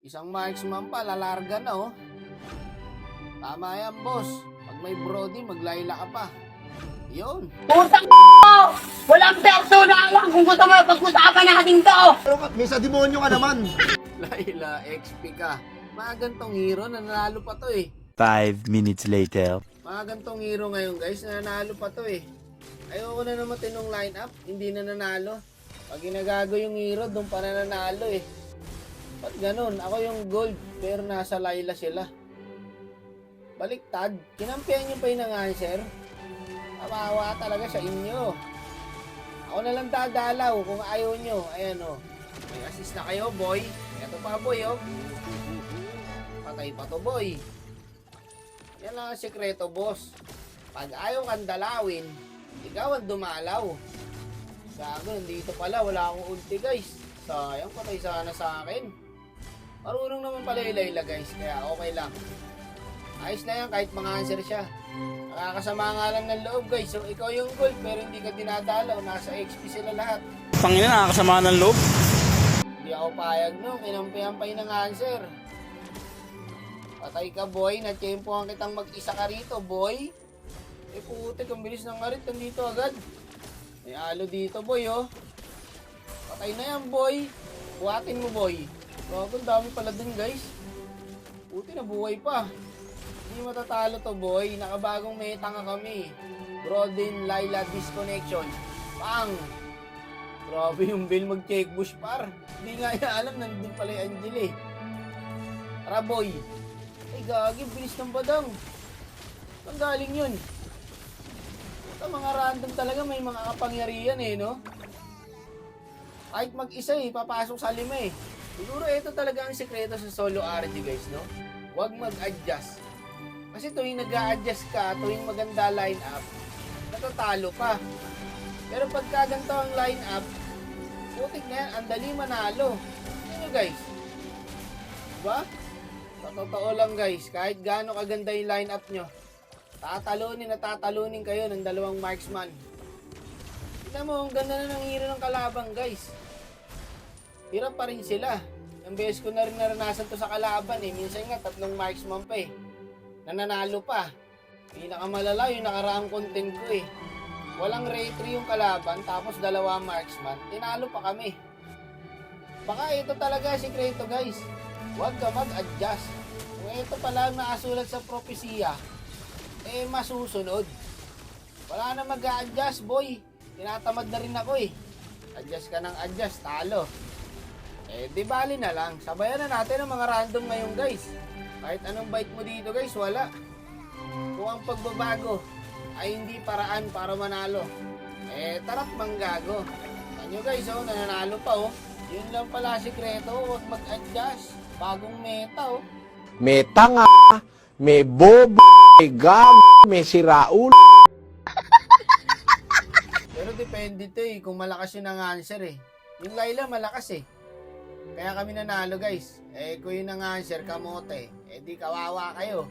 Isang marksman pa, lalarga na oh. Tama yan, boss. Pag may Brody, maglayla ka pa. Yun. Putang mo! Walang personalan kung gusto mo pag-usapan natin to! Pero may sa demonyo ka naman. Layla, XP ka. Mga gantong hero, nanalo pa to eh. 5 minutes later. Mga gantong hero ngayon guys, nanalo pa to eh. Ayoko na naman tinong lineup, hindi na nanalo. Pag ginagago yung hero, doon pa na nanalo eh. Ba't ganun? Ako yung gold, pero nasa Layla sila. Baliktad, kinampihan nyo pa yung nanganser. Kawawa talaga sa inyo. Ako na lang dadalaw kung ayaw nyo. Ayan o. May assist na kayo, boy. Ito pa, boy, oh. Patay pa to, boy. Yan lang ang sekreto, boss. Pag ayaw kang dalawin, ikaw ang dumalaw. Gago, nandito pala. Wala akong ulti, guys. Sayang, patay sana sa akin. Marunong naman pala yung Layla, guys. Kaya okay lang. Ayos na yan kahit mga answer siya. Nakakasama nga lang ng loob, guys. So, ikaw yung gold pero hindi ka dinadalaw. Nasa XP sila lahat. Tangina, nakakasama ng loob. Hindi ako payag no. Kinampihan pa yun ng answer. Patay ka, boy. Natsyempohan kitang mag-isa ka rito, boy. Eh, putik. Ang bilis ng arit. Nandito agad. May alo dito, boy, oh. Patay na yan, boy. Buhatin mo, boy. Bago, dami pala dun, guys. Puti, nabuhay pa. Hindi matatalo to, boy. Nakabagong meta nga kami. Brodin, Layla, disconnection. Pang! Grabe yung Bill mag-check bush par. Hindi nga niya alam, nandun pala yung Angel eh. Tara, boy. Ay, gagi, bilis ng badang. Saan galing yun? Ito, mga random talaga, may mga kapangyarihan eh, no? Kahit mag-isa eh, papasok sa lima eh. Siguro ito talaga ang sekreto sa solo RG, guys, no? Huwag mag-adjust. Kasi tuwing nag-a-adjust ka, tuwing maganda line-up, natatalo pa. Pero pagka ganito ang line-up, putik na yan, ang dali manalo. Ano nyo guys? Diba? Sa totoo lang guys, kahit gaano kaganda yung line-up nyo, tatalunin kayo ng dalawang marksman. Tignan mo, ang ganda na ng hero ng kalabang guys. Hirap pa rin sila. Ang beses ko na rin naranasan to sa kalaban eh. Minsan nga, 3 marksman pa eh. Nananalo pa. Pinakamalala yung nakaraang content ko eh. Walang Ray 3 yung kalaban, tapos 2 marksman. Tinalo pa kami. Baka ito talaga sikreto guys. Huwag ka mag-adjust. Kung ito pala nakasulat sa propesya, eh masusunod. Wala na mag-a-adjust boy. Tinatamad na rin ako eh. Adjust ka ng adjust, talo. Eh di bali na lang. Sabayan na natin ang mga random ngayon guys. Kahit anong bite mo dito guys, wala. Kung ang pagbabago ay hindi paraan para manalo, eh tarap manggago. Ano guys, oh, nananalo pa oh. Yun lang pala sikreto, huwag mag-adjust. Bagong meta oh. May tanga, may bobo, may gag, may siraul. Pero depende to eh, kung malakas yun ang answer eh. Yung Layla malakas eh. Kaya kami nanalo guys. Eh kung yun ang answer, kamote, eh di kawawa kayo.